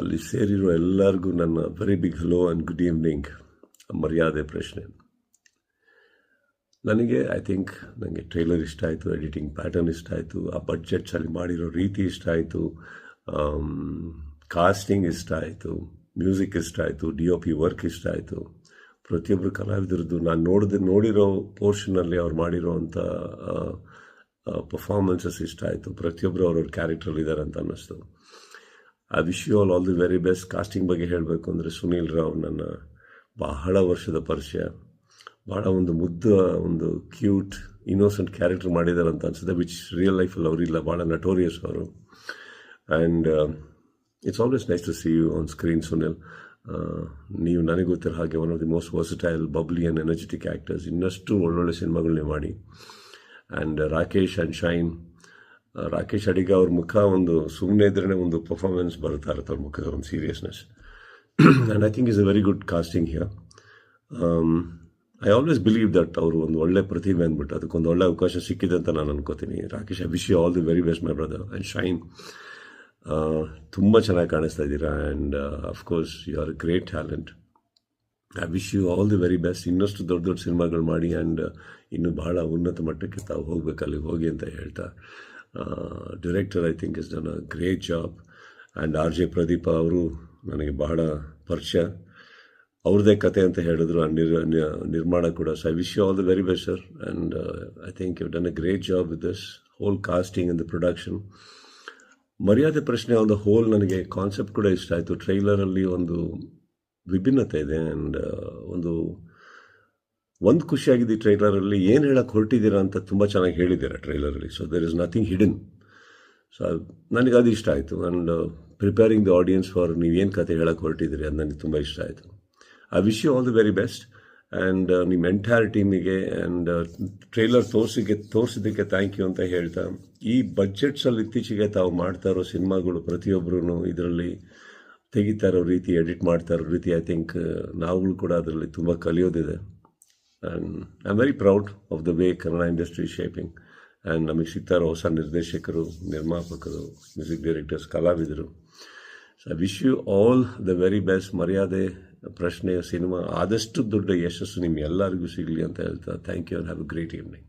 ಅಲ್ಲಿ ಸೇರಿರೋ ಎಲ್ಲರಿಗೂ ನನ್ನ very big hello and good evening. ಮರ್ಯಾದೆ ಪ್ರಶ್ನೆ. ನನಗೆ ನನಗೆ ಟ್ರೈಲರ್ ಇಷ್ಟ ಆಯಿತು, ಎಡಿಟಿಂಗ್ ಪ್ಯಾಟರ್ನ್ ಇಷ್ಟ ಆಯಿತು, ಆ ಬಡ್ಜೆಟ್ಸಲ್ಲಿ ಮಾಡಿರೋ ರೀತಿ ಇಷ್ಟ ಆಯಿತು, ಕಾಸ್ಟಿಂಗ್ ಇಷ್ಟ ಆಯಿತು, ಮ್ಯೂಸಿಕ್ ಇಷ್ಟ ಆಯಿತು, DOP ವರ್ಕ್ ಇಷ್ಟ ಆಯಿತು. ಪ್ರತಿಯೊಬ್ಬರು ಕಲಾವಿದರದ್ದು ನಾನು ನೋಡಿರೋ ಪೋರ್ಷನಲ್ಲಿ ಅವ್ರು ಮಾಡಿರೋವಂಥ ಪರ್ಫಾರ್ಮೆನ್ಸಸ್ ಇಷ್ಟ ಆಯಿತು. ಪ್ರತಿಯೊಬ್ಬರು ಅವ್ರವ್ರ ಕ್ಯಾರೆಕ್ಟ್ರಲ್ಲಿ ಇದ್ದಾರೆ ಅಂತ ಅನ್ನಿಸ್ತು. I wish you all the very best. Casting ಬಗ್ಗೆ ಹೇಳಬೇಕು ಅಂದರೆ ಸುನೀಲ್ ರಾವ್ ನನ್ನ ಬಹಳ ವರ್ಷದ ಪರಿಚಯ. ಭಾಳ ಒಂದು ಒಂದು ಕ್ಯೂಟ್ ಇನ್ನೋಸೆಂಟ್ ಕ್ಯಾರೆಕ್ಟರ್ ಮಾಡಿದ್ದಾರೆ ಅಂತ ಅನ್ಸುತ್ತೆ, ವಿಚ್ ರಿಯಲ್ ಲೈಫಲ್ಲಿ ಅವರಿಲ್ಲ. ಭಾಳ ನಟೋರಿಯಸ್ ಅವರು. And it's always nice to see you on screen Sunil. ನೀವು ನನಗೆ ಗೊತ್ತಿರೋ ಹಾಗೆ one of the most versatile, bubbly and energetic actors. ಇನ್ನಷ್ಟು ಒಳ್ಳೊಳ್ಳೆ ಸಿನಿಮಾಗಳನ್ನೇ ಮಾಡಿ. ಆ್ಯಂಡ್ ರಾಕೇಶ್ ಆ್ಯಂಡ್ ಶೈನ್, ರಾಕೇಶ್ ಅಡಿಗ ಅವ್ರ ಮುಖ ಒಂದು ಸುಮ್ಮನೆ ಇದ್ರೇ ಒಂದು ಪರ್ಫಾರ್ಮೆನ್ಸ್ ಬರ್ತಾ ಇರುತ್ತೆ ಅವ್ರ ಮುಖದ ಒಂದು seriousness. And I think is a very good casting here. I always believe that ಅವರು ಒಂದು ಒಳ್ಳೆ ಪ್ರತಿಭೆ ಅಂದ್ಬಿಟ್ಟು ಅದಕ್ಕೊಂದು ಒಳ್ಳೆ ಅವಕಾಶ ಸಿಕ್ಕಿದೆ ಅಂತ ನಾನು ಅನ್ಕೋತೀನಿ. Rakesh, I wish you all the very best my brother. And Shine, ತುಂಬ ಚೆನ್ನಾಗಿ ಕಾಣಿಸ್ತಾ ಇದ್ದೀರಾ. And of course you are a great talent. I wish you all the very best. ಇನ್ನಷ್ಟು ದೊಡ್ಡ ದೊಡ್ಡ ಸಿನಿಮಾಗಳು ಮಾಡಿ ಆ್ಯಂಡ್ ಇನ್ನೂ ಬಹಳ ಉನ್ನತ ಮಟ್ಟಕ್ಕೆ ತಾವು ಹೋಗ್ಬೇಕು, ಅಲ್ಲಿಗೆ ಹೋಗಿ ಅಂತ ಹೇಳ್ತಾ, director I think is done a great job. And RJ Pradeep ಅವರು ನನಗೆ ಬಹಳ ಪರಿಚಯ. ಅವ್ರದ್ದೇ ಕತೆ ಅಂತ ಹೇಳಿದ್ರು, ನಿರ್ಮಾಣ ಕೂಡ. So I wish you all the very best sir. And I think you done a great job with this whole casting and the production. ಮರ್ಯಾದೆ ಪ್ರಶ್ನೆ ಆನ್ ದ ಹೋಲ್ ನನಗೆ ಕಾನ್ಸೆಪ್ಟ್ ಕೂಡ ಇಷ್ಟ ಆಯಿತು. ಟ್ರೈಲರಲ್ಲಿ ಒಂದು ವಿಭಿನ್ನತೆ ಇದೆ. ಆ್ಯಂಡ್ ಒಂದು ಖುಷಿಯಾಗಿದೆ ಈ ಟ್ರೈಲರಲ್ಲಿ, ಏನು ಹೇಳಕ್ಕೆ ಹೊರಟಿದ್ದೀರಾ ಅಂತ ತುಂಬ ಚೆನ್ನಾಗಿ ಹೇಳಿದ್ದೀರಾ ಟ್ರೈಲರಲ್ಲಿ. So there is nothing hidden. So ನನಗೆ ಅದು ಇಷ್ಟ ಆಯಿತು. And preparing the audience for ನೀವೇನು ಕತೆ ಹೇಳಕ್ಕೆ ಹೊರಟಿದ್ದೀರಿ ಅದು ನನಗೆ ತುಂಬ ಇಷ್ಟ ಆಯಿತು. I wish you all the very best. And ನಿಮ್ಮ ಎಂಟೈರ್ ಟೀಮಿಗೆ ಆ್ಯಂಡ್ ಟ್ರೈಲರ್ ತೋರಿಸಿದ್ದಕ್ಕೆ ಥ್ಯಾಂಕ್ ಯು ಅಂತ ಹೇಳ್ತಾ, ಈ ಬಡ್ಜೆಟ್ಸಲ್ಲಿ ಇತ್ತೀಚೆಗೆ ತಾವು ಮಾಡ್ತಾ ಇರೋ ಸಿನಿಮಾಗಳು ಪ್ರತಿಯೊಬ್ಬರೂ ಇದರಲ್ಲಿ ತೆಗಿತಾ ಇರೋ ರೀತಿ, ಎಡಿಟ್ ಮಾಡ್ತಾ ಇರೋ ರೀತಿ, ಐ ಥಿಂಕ್ ನಾವುಗಳು ಕೂಡ ಅದರಲ್ಲಿ ತುಂಬ ಕಲಿಯೋದಿದೆ. And I am very proud of the way Kannada industry shaping. And ನಮಗೆ ಸಿಗ್ತಾ ಇರೋ ಹೊಸ ನಿರ್ದೇಶಕರು, ನಿರ್ಮಾಪಕರು, ಮ್ಯೂಸಿಕ್ ಡೈರೆಕ್ಟರ್ಸ್, ಕಲಾವಿದರು. So I wish you all the very best. Maryade Prashne cinema ಆದಷ್ಟು ದೊಡ್ಡ ಯಶಸ್ಸು ನಿಮ್ಮ ಎಲ್ಲರಿಗೂ ಸಿಗಲಿ ಅಂತ ಹೇಳ್ತಾ, thank you and have a great evening.